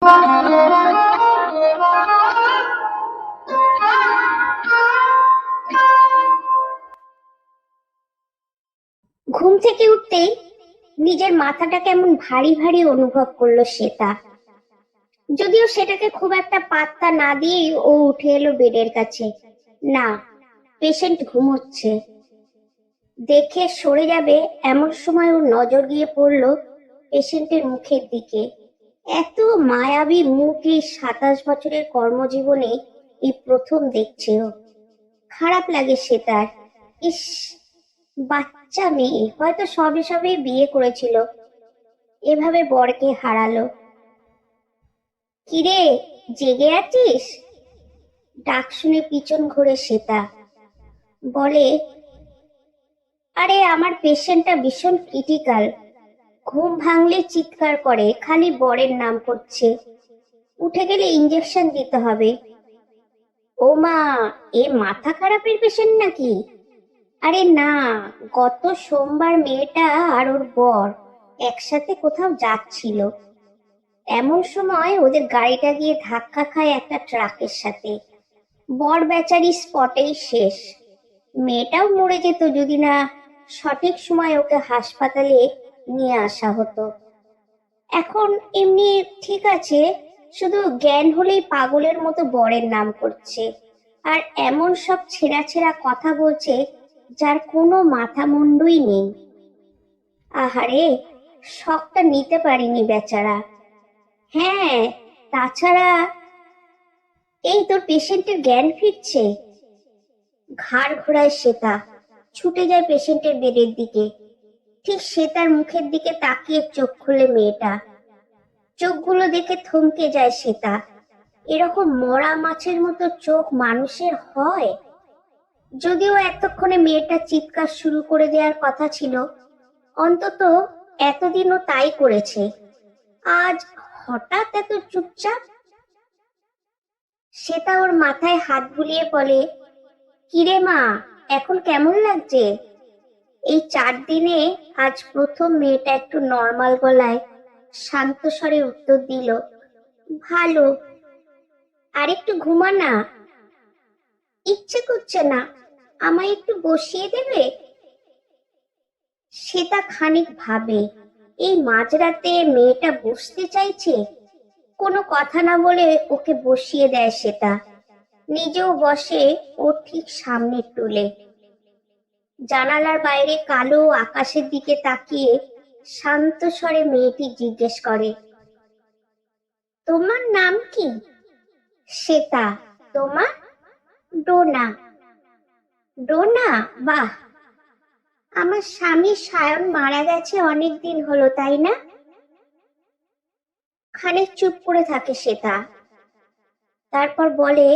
ঘুম থেকে উঠতেই নিজের মাথাটা কেমন ভারী ভারী অনুভব করলো শ্বেতা। যদিও সেটাকে খুব একটা পাত্তা না দিয়েই ও উঠে এলো বেডের কাছে। না, পেশেন্ট ঘুমোচ্ছে। দেখে সরে যাবে এমন সময় ওর নজর গিয়ে পড়লো পেশেন্টের মুখের দিকে। এত মায়াবী মুখ এই 27 বছরের কর্মজীবনে এই প্রথম দেখছে ও। খারাপ লাগে শ্বেতার। ইস, বাচ্চা মেয়ে, হয়তো সবে সবে বিয়ে করেছিল, এভাবে বরকে হারালো। কিরে, জেগে আছিস? ডাক শুনে পিছন ঘুরে শ্বেতা বলে, আরে আমার পেশেন্টটা ভীষণ ক্রিটিক্যাল, ঘুম ভাঙলে চিৎকার করে, খালি বরের নাম করছে, উঠে গেলে ইঞ্জেকশন দিতে হবে। ও মা, এ মাথা খারাপের পেশেন্ট নাকি? আরে না, গত সোমবার মেয়েটা আর ওর বর একসাথে কোথাও যাচ্ছিল, এমন সময় ওদের গাড়িটা গিয়ে ধাক্কা খায় একটা ট্রাকের সাথে। বর বেচারি স্পটেই শেষ। মেয়েটাও মরে যেত যদি না সঠিক সময় ওকে হাসপাতালে নিয়ে আসা হতো। এখন এমনি ঠিক আছে, শুধু জ্ঞান হলেই পাগলের মতো বরের নাম করছে, আর এমন সব ছেঁড়া ছেঁড়া কথা বলছে যার কোনো মাথা মুন্ডুই নেই। আহারে, শখটা নিতে পারিনি বেচারা। হ্যাঁ, তাছাড়া এই তোর পেশেন্টের জ্ঞান ফিরছে। ঘাড় ঘোরায় শ্বেতা, ছুটে যায় পেশেন্টের বেডের দিকে। ঠিক শ্বেতার মুখের দিকে তাকিয়ে চোখ খুলে মেয়েটা। চোখগুলো দেখে থমকে যায় শ্বেতা। এরকম মরা মাছের মতো চোখ মানুষের হয়? যদিও এতক্ষণে মেয়েটা চিৎকার শুরু করে দেওয়ার কথা ছিল, অন্তত এতদিনও তাই করেছে। আজ হঠাৎ এত চুপচাপ। শ্বেতা ওর মাথায় হাত বুলিয়ে বলে, কিরে মা, এখন কেমন লাগছে? এই 4 দিনে আজ প্রথম মেয়েটা একটু নর্মাল গলায় শান্ত স্বরে উত্তর দিল, ভালো। আর একটু ঘুমা না। ইচ্ছে করছে না, আমায় একটু বসিয়ে দেবে? শ্বেতা খানিক ভাবে, এই মাঝরাতে মেয়েটা বসতে চাইছে। কোনো কথা না বলে ওকে বসিয়ে দেয় শ্বেতা, নিজেও বসে ওর ঠিক সামনের টুলে। জানালার বাইরে কালো আকাশের দিকে তাকিয়ে শান্ত স্বরে মেয়েটি জিজ্ঞেস করে, তোমার নাম কি? শ্বেতা। তোমার? ডোনা। ডোনা, বাহ। আমার স্বামী সায়ন মারা গেছে অনেক দিন হলো, তাই না? খানিক চুপ করে থাকে শ্বেতা, তারপর বলে,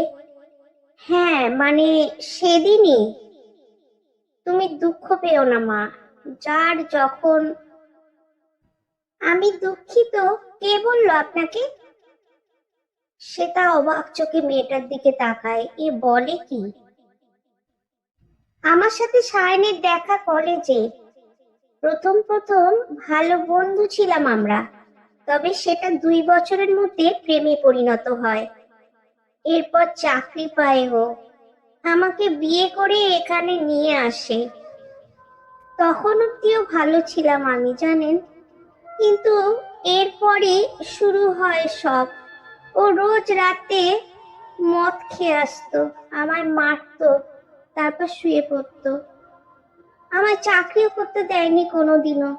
হ্যাঁ মানে সেদিনই। তুমি দুঃখ পেও না মা, যার যখন। আমি দুঃখিত? কে বললো আপনাকে? শ্বেতা অবাক চোখে মেয়েটার দিকে তাকায়, এ বলে কি? আমার সাথে সায়নের দেখা কলেজে। প্রথম প্রথম ভালো বন্ধু ছিলাম আমরা, তবে সেটা 2 বছরের মধ্যে প্রেমে পরিণত হয়। এরপর চাকরি পায় ও, আমাকে বিয়ে করে এখানে নিয়ে আসে। তখন অব্দিও ভালো ছিলাম আমি, জানেন, কিন্তু এরপরে শুরু হয় সব। ও রোজ রাতে মদ খেয়ে আসতো, আমায় মারতো, তারপর শুয়ে পড়তো। আমায় চাকরিও করতে দেয়নি কোনোদিনও।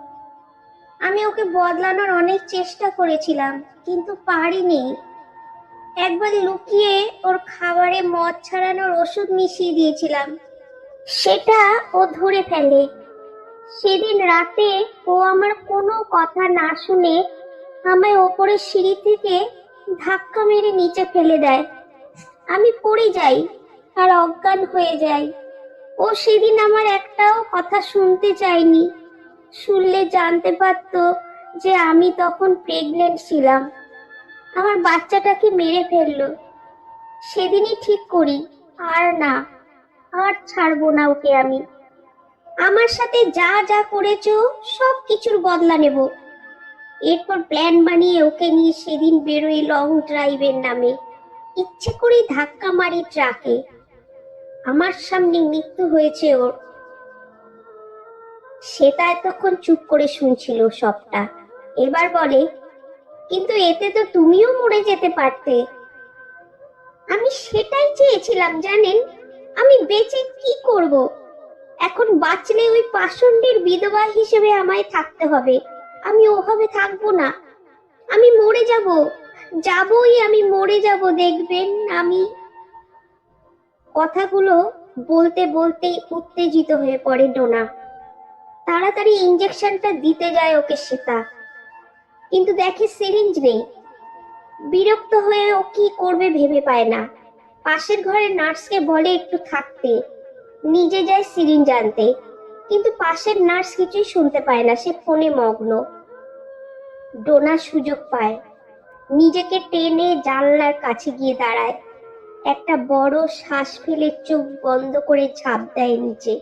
আমি ওকে বদলানোর অনেক চেষ্টা করেছিলাম, কিন্তু পারিনি। একবার লুকিয়ে ওর খাবারে মদ ছাড়ানোর ওষুধ মিশিয়ে দিয়েছিলাম, সেটা ও ধরে ফেলে। সেদিন রাতে ও আমার কোনো কথা না শুনে আমায় ওপরের সিঁড়ি থেকে ধাক্কা মেরে নিচে ফেলে দেয়। আমি পড়ে যাই আর অজ্ঞান হয়ে যাই। ও সেদিন আমার একটাও কথা শুনতে চায়নি, শুনলে জানতে পারতো যে আমি তখন প্রেগনেন্ট ছিলাম। আমার বাচ্চাটাকে মেরে ফেললো। সেদিনই ঠিক করি, আর না, আর ছাড়বো না ওকে আমি। আমার সাথে যা যা করেছো সব কিছুর বদলা নেব। এরপর প্ল্যান বানিয়ে ওকে নিয়ে সেদিন বেরোই লং ড্রাইভের নামে। ইচ্ছে করে ধাক্কা মারি ট্রাকে। আমার সামনে মৃত্যু হয়েছে ওর। শ্বেতা এতক্ষণ চুপ করে শুনছিল সবটা। এবার বলে, কিন্তু এতে তো তুমিও মরে যেতে পারতে। আমি সেটাই চেয়েছিলাম জানেন। আমি বেঁচে কি করব? এখন বাঁচলে ওই পাষণ্ডের বিধবা হিসেবে আমায় থাকতে হবে। আমি ওভাবে থাকবো না। আমি মরে যাব। আমি মরে যাব, দেখবেন। আমি কথাগুলো বলতে বলতেই উত্তেজিত হয়ে পড়ে ডোনা। তাড়াতাড়ি ইঞ্জেকশনটা দিতে যায় ওকে শ্বেতা, কিন্তু দেখে সিরিঞ্জ নেই। বিরক্ত হয়ে ও কি করবে ভেবে পায় না। পাশের ঘরের নার্সকে বলে একটু থাকতে, নিজে যায় সিরিঞ্জ আনতে। কিন্তু পাশের নার্স কিছুই শুনতে পায় না, সে ফোনে মগ্ন। ডোনা সুযোগ পায়, নিজেকে টেনে জানলার কাছে গিয়ে দাঁড়ায়। একটা বড় শ্বাস ফেলে চোখ বন্ধ করে ঝাঁপ দেয় নিচে।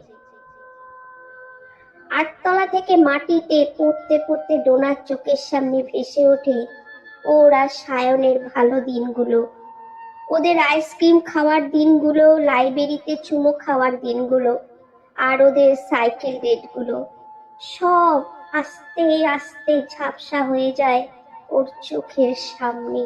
আটতলা থেকে মাটিতে পড়তে পড়তে ডোনার চোখের সামনে ভেসে ওঠে ওর আর সায়নের ভালো দিনগুলো। ওদের আইসক্রিম খাওয়ার দিনগুলো, লাইব্রেরিতে চুমো খাওয়ার দিনগুলো, আর ওদের সাইকেল ডেটগুলো। সব আস্তে আস্তে ঝাপসা হয়ে যায় ওর চোখের সামনে।